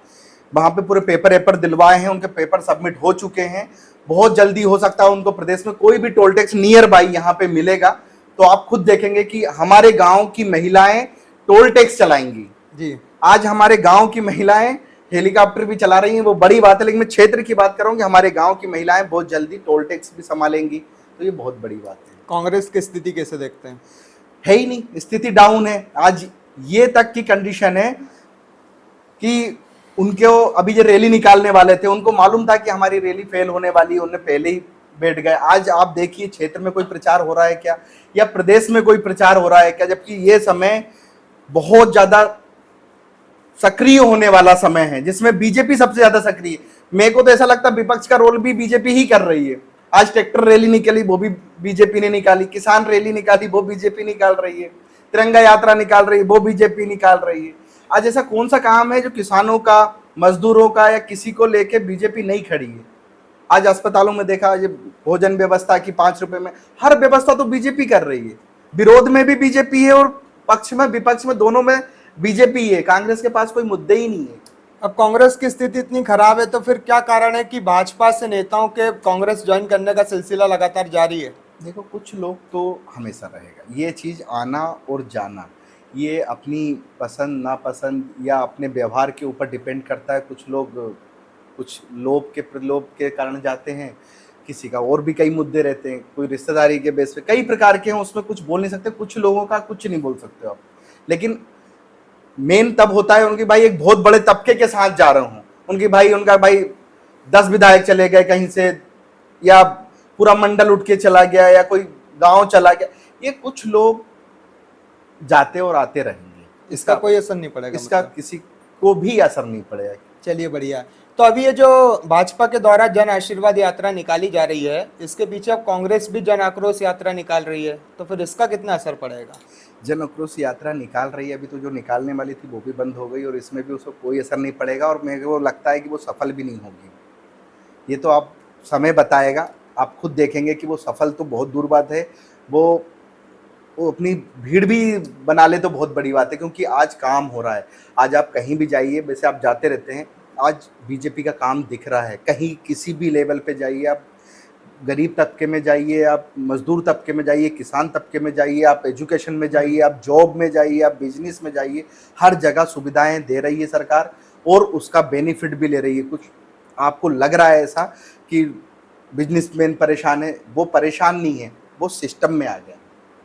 वहाँ पे पूरे पेपर वेपर दिलवाए हैं, उनके पेपर सबमिट हो चुके हैं। बहुत जल्दी हो सकता है उनको प्रदेश में कोई भी टोल टैक्स नियर बाई यहाँ पे मिलेगा, तो आप खुद देखेंगे कि हमारे गांव की महिलाएं टोल टैक्स चलाएंगी जी। आज हमारे गांव की महिलाएं हेलीकॉप्टर भी चला रही हैं, वो बड़ी बात है। लेकिन मैं क्षेत्र की बात कर रहा हूँ कि हमारे गांव की महिलाएं बहुत जल्दी टोल टैक्स भी संभालेंगी, तो ये बहुत बड़ी बात है। कांग्रेस की स्थिति कैसे देखते हैं? है ही नहीं, स्थिति डाउन है। आज ये तक की कंडीशन है कि उनके अभी जो रैली निकालने वाले थे उनको मालूम था कि हमारी रैली फेल होने वाली है, उन्हें पहले ही बैठ गए। आज आप देखिए क्षेत्र में कोई प्रचार हो रहा है क्या, या प्रदेश में कोई प्रचार हो रहा है क्या, जबकि ये समय बहुत ज्यादा सक्रिय होने वाला समय है, जिसमें बीजेपी सबसे ज्यादा सक्रिय है। मेरे को तो ऐसा लगता है विपक्ष का रोल भी बीजेपी ही कर रही है। आज ट्रैक्टर रैली निकली, वो भी बीजेपी ने निकाली, किसान रैली निकाली, वो बीजेपी निकाल रही है, तिरंगा यात्रा निकाल रही है, वो बीजेपी निकाल रही है। आज ऐसा कौन सा काम है जो किसानों का, मजदूरों का या किसी को लेके बीजेपी नहीं खड़ी है? आज अस्पतालों में देखा, ये भोजन व्यवस्था की 5 रुपए में, हर व्यवस्था तो बीजेपी कर रही है। विरोध में भी बीजेपी है और पक्ष में, विपक्ष में, दोनों में बीजेपी है। कांग्रेस के पास कोई मुद्दे ही नहीं है। अब कांग्रेस की स्थिति इतनी खराब है तो फिर क्या कारण है कि भाजपा से नेताओं के कांग्रेस ज्वाइन करने का सिलसिला लगातार जारी है? देखो, कुछ लोग तो हमेशा रहेगा, ये चीज़ आना और जाना, ये अपनी पसंद नापसंद या अपने व्यवहार के ऊपर डिपेंड करता है। कुछ लोग कुछ प्रलोभ के कारण जाते हैं, किसी का और भी कई मुद्दे रहते हैं, कोई रिश्तेदारी के बेस पे, कई प्रकार के हैं, उसमें कुछ बोल नहीं सकते। कुछ लोगों का कुछ नहीं बोल सकते आप, लेकिन मेन तब होता है उनकी भाई एक बहुत बड़े तबके के साथ जा रहा हूँ, उनका भाई 10 विधायक चले गए कहीं से, या पूरा मंडल उठ के चला गया, या कोई गांव चला गया, ये कुछ लोग जाते और आते रहेंगे। इसका कोई असर नहीं पड़ेगा? इसका मतलब किसी को भी असर नहीं पड़ेगा। चलिए बढ़िया। तो अभी ये जो भाजपा के द्वारा जन आशीर्वाद यात्रा निकाली जा रही है, इसके पीछे अब कांग्रेस भी जन आक्रोश यात्रा निकाल रही है, तो फिर इसका कितना असर पड़ेगा? जन आक्रोश यात्रा निकाल रही है, अभी तो जो निकालने वाली थी वो भी बंद हो गई और इसमें भी उसको कोई असर नहीं पड़ेगा और मेरे को लगता है कि वो सफल भी नहीं होगी। ये तो आप समय बताएगा, आप खुद देखेंगे कि वो सफल तो बहुत दूर बात है, वो अपनी भीड़ भी बना ले तो बहुत बड़ी बात है, क्योंकि आज काम हो रहा है। आज आप कहीं भी जाइए, वैसे आप जाते रहते हैं, आज बीजेपी का काम दिख रहा है। कहीं किसी भी लेवल पे जाइए, आप गरीब तबके में जाइए, आप मजदूर तबके में जाइए, किसान तबके में जाइए, आप एजुकेशन में जाइए, आप जॉब में जाइए, आप बिजनेस में जाइए, हर जगह सुविधाएं दे रही है सरकार और उसका बेनिफिट भी ले रही है। कुछ आपको लग रहा है ऐसा कि बिजनेसमैन परेशान है, वो परेशान नहीं है, वो सिस्टम में आ गया।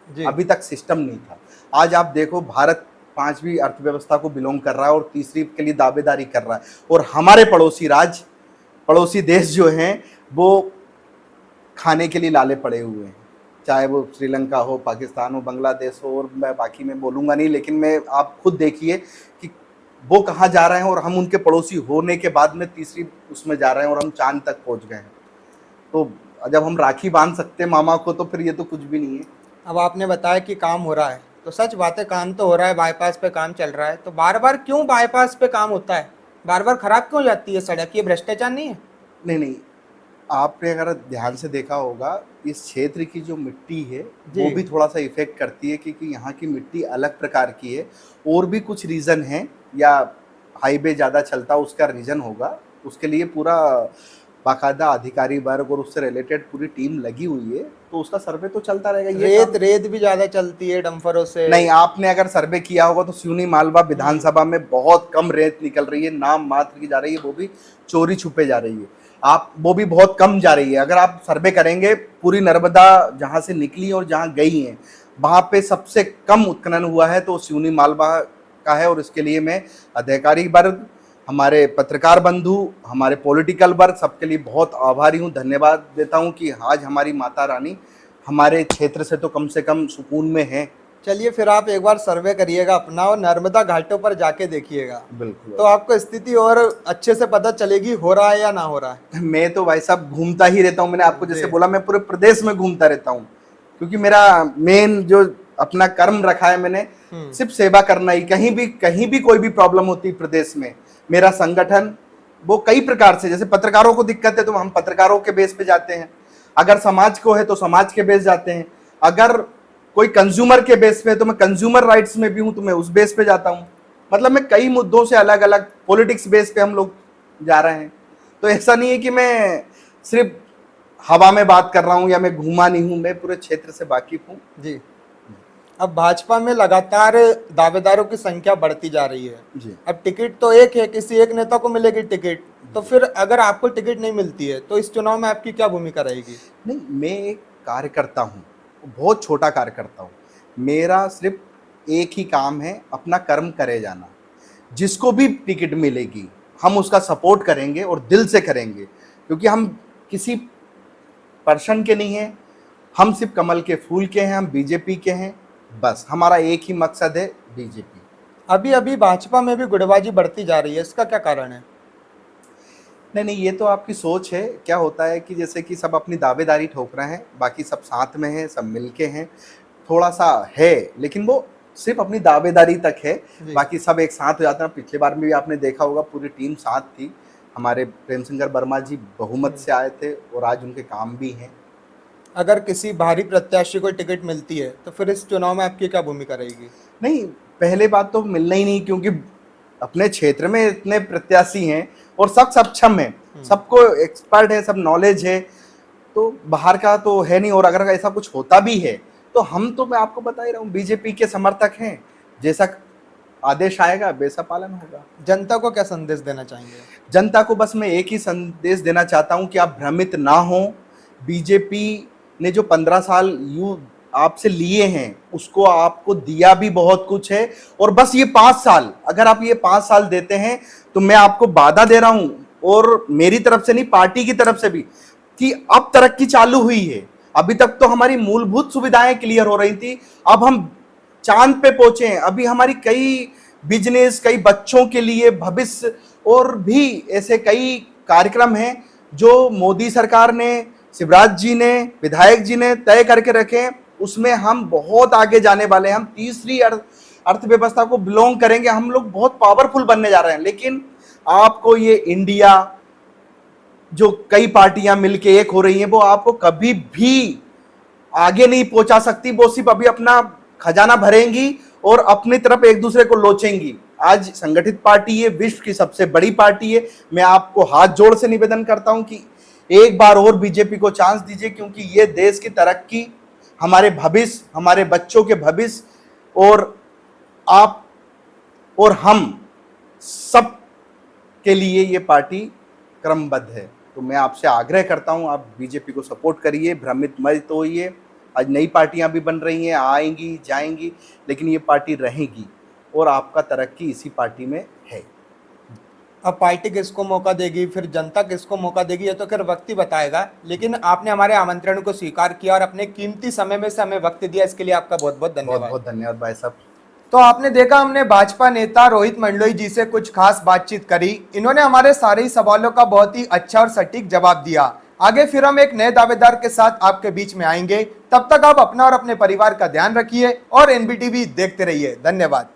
जी। अभी तक सिस्टम नहीं था। आज आप देखो, भारत 5वीं अर्थव्यवस्था को बिलोंग कर रहा है और तीसरी के लिए दावेदारी कर रहा है, और हमारे पड़ोसी देश जो हैं वो खाने के लिए लाले पड़े हुए हैं, चाहे वो श्रीलंका हो, पाकिस्तान हो, बांग्लादेश हो, और मैं बाकी में बोलूँगा नहीं, लेकिन मैं आप खुद देखिए कि वो कहाँ जा रहे हैं और हम उनके पड़ोसी होने के बाद में तीसरी उसमें जा रहे हैं और हम चांद तक पहुँच गए हैं। तो जब हम राखी बांध सकते हैं मामा को, तो फिर ये तो कुछ भी नहीं है। अब आपने बताया कि काम हो रहा है, तो सच बात है, काम तो हो रहा है, बाईपास पे काम चल रहा है, तो बार बार क्यों बाईपास पे काम होता है? बार बार खराब क्यों जाती है सड़क? ये भ्रष्टाचार नहीं है? नहीं, आपने अगर ध्यान से देखा होगा, इस क्षेत्र की जो मिट्टी है जी। वो भी थोड़ा सा इफेक्ट करती है, क्योंकि यहाँ की मिट्टी अलग प्रकार की है। और भी कुछ रीज़न है, या हाईवे ज़्यादा चलता उसका रीज़न होगा, उसके लिए पूरा बाकायदा अधिकारी वर्ग और उससे रिलेटेड पूरी टीम लगी हुई है, तो उसका सर्वे तो चलता रहेगा। ये रेत भी ज्यादा चलती है डंफरों से। नहीं, आपने अगर सर्वे किया होगा तो सिवनी मालवा विधानसभा में बहुत कम रेत निकल रही है, नाम मात्र की जा रही है, वो भी चोरी छुपे जा रही है। आप वो भी बहुत कम जा रही है। अगर आप सर्वे करेंगे, पूरी नर्मदा जहाँ से निकली और जहाँ गई है, वहाँ पे सबसे कम उत्खनन हुआ है तो सिवनी मालवा का है। और इसके लिए मैं अधिकारी वर्ग, हमारे पत्रकार बंधु, हमारे पॉलिटिकल वर्ग, सबके लिए बहुत आभारी हूँ, धन्यवाद देता हूँ कि आज हमारी माता रानी हमारे क्षेत्र से तो कम से कम सुकून में है। चलिए, फिर आप एक बार सर्वे करिएगा अपना और नर्मदा घाटों पर जाके देखिएगा, बिल्कुल, तो आपको स्थिति और अच्छे से पता चलेगी हो रहा है या ना हो रहा है। मैं तो भाई साहब घूमता ही रहता हूँ। मैंने आपको जैसे जी। बोला, मैं पूरे प्रदेश में घूमता रहता हूँ, क्योंकि मेरा मेन जो अपना कर्म रखा है मैंने, सिर्फ सेवा करना ही। कहीं भी कोई भी प्रॉब्लम होती है प्रदेश में, मेरा संगठन वो कई प्रकार से, जैसे पत्रकारों को दिक्कत है तो हम पत्रकारों के बेस पे जाते हैं, अगर समाज को है तो समाज के बेस जाते हैं, अगर कोई कंज्यूमर के बेस पे है तो मैं कंज्यूमर राइट्स में भी हूं तो मैं उस बेस पे जाता हूं। मतलब मैं कई मुद्दों से अलग अलग पॉलिटिक्स बेस पे हम लोग जा रहे हैं। तो ऐसा नहीं है कि मैं सिर्फ हवा में बात कर रहा हूं या मैं घूमा नहीं हूं, मैं पूरे क्षेत्र से वाकिफ हूं। जी। अब भाजपा में लगातार दावेदारों की संख्या बढ़ती जा रही है जी। अब टिकट तो एक है, किसी एक नेता को मिलेगी टिकट, तो फिर अगर आपको टिकट नहीं मिलती है तो इस चुनाव में आपकी क्या भूमिका रहेगी? नहीं, मैं एक कार्यकर्ता हूँ, बहुत छोटा कार्यकर्ता हूँ। मेरा सिर्फ एक ही काम है, अपना कर्म करे जाना। जिसको भी टिकट मिलेगी हम उसका सपोर्ट करेंगे और दिल से करेंगे, क्योंकि हम किसी पर्सन के नहीं हैं, हम सिर्फ कमल के फूल के हैं, हम बीजेपी के हैं। बस हमारा एक ही मकसद है, बीजेपी। अभी अभी भाजपा में भी गुटबाजी बढ़ती जा रही है, इसका क्या कारण है? नहीं, ये तो आपकी सोच है। क्या होता है कि जैसे कि सब अपनी दावेदारी ठोक रहे हैं, बाकी सब साथ में हैं, सब मिलके हैं, थोड़ा सा है, लेकिन वो सिर्फ अपनी दावेदारी तक है, बाकी सब एक साथ हो जाते हैं। पिछले बार में भी आपने देखा होगा, पूरी टीम साथ थी। हमारे प्रेम शंकर वर्मा जी बहुमत से आए थे और आज उनके काम भी हैं। अगर किसी बाहरी प्रत्याशी को टिकट मिलती है तो फिर इस चुनाव में आपकी क्या भूमिका रहेगी? नहीं, पहले बात तो मिलना ही नहीं, क्योंकि अपने क्षेत्र में इतने प्रत्याशी हैं और सब सक्षम है, सबको एक्सपर्ट है, सब नॉलेज है, तो बाहर का तो है नहीं। और अगर ऐसा कुछ होता भी है तो हम तो, मैं आपको बता ही रहा हूँ, बीजेपी के समर्थक हैं। जैसा आदेश आएगा वैसा पालन होगा। जनता को क्या संदेश देना चाहेंगे? जनता को बस मैं एक ही संदेश देना चाहता हूँ कि आप भ्रमित ना हो। बीजेपी ने जो 15 साल आपसे लिए हैं, उसको आपको दिया भी बहुत कुछ है, और बस ये 5 साल, अगर आप ये 5 साल देते हैं तो मैं आपको वादा दे रहा हूं, और मेरी तरफ से नहीं, पार्टी की तरफ से भी, कि अब तरक्की चालू हुई है। अभी तक तो हमारी मूलभूत सुविधाएं क्लियर हो रही थी, अब हम चांद पे पहुंचे हैं। अभी हमारी कई बिजनेस, कई बच्चों के लिए भविष्य और भी ऐसे कई कार्यक्रम हैं जो मोदी सरकार ने, शिवराज जी ने, विधायक जी ने तय करके रखे हैं। उसमें हम बहुत आगे जाने वाले हैं। हम तीसरी अर्थव्यवस्था को बिलोंग करेंगे। हम लोग बहुत पावरफुल बनने जा रहे हैं। लेकिन आपको ये इंडिया जो कई पार्टियां मिलके एक हो रही हैं, वो आपको कभी भी आगे नहीं पहुंचा सकती। वो सिर्फ अभी अपना खजाना भरेंगी और अपनी तरफ एक दूसरे को लोचेंगी। आज संगठित पार्टी है, विश्व की सबसे बड़ी पार्टी है। मैं आपको हाथ जोड़ से निवेदन करता हूं कि एक बार और बीजेपी को चांस दीजिए, क्योंकि ये देश की तरक्की, हमारे भविष्य, हमारे बच्चों के भविष्य और आप और हम सब के लिए ये पार्टी क्रमबद्ध है। तो मैं आपसे आग्रह करता हूं, आप बीजेपी को सपोर्ट करिए, भ्रमित मत होइए। आज नई पार्टियां भी बन रही हैं, आएंगी जाएंगी, लेकिन ये पार्टी रहेगी और आपका तरक्की इसी पार्टी में है। अब पार्टी किसको मौका देगी, फिर जनता किसको मौका देगी, ये तो खैर वक्त ही बताएगा। लेकिन आपने हमारे आमंत्रण को स्वीकार किया और अपने कीमती समय में से हमें वक्त दिया, इसके लिए आपका बहुत बहुत बहुत धन्यवाद। बहुत धन्यवाद भाई साहब। तो आपने देखा, हमने भाजपा नेता रोहित मंडलोई जी से कुछ खास बातचीत करी। इन्होंने हमारे सारे ही सवालों का बहुत ही अच्छा और सटीक जवाब दिया। आगे फिर हम एक नए दावेदार के साथ आपके बीच में आएंगे। तब तक आप अपना और अपने परिवार का ध्यान रखिए और एनबीटीवी देखते रहिए। धन्यवाद।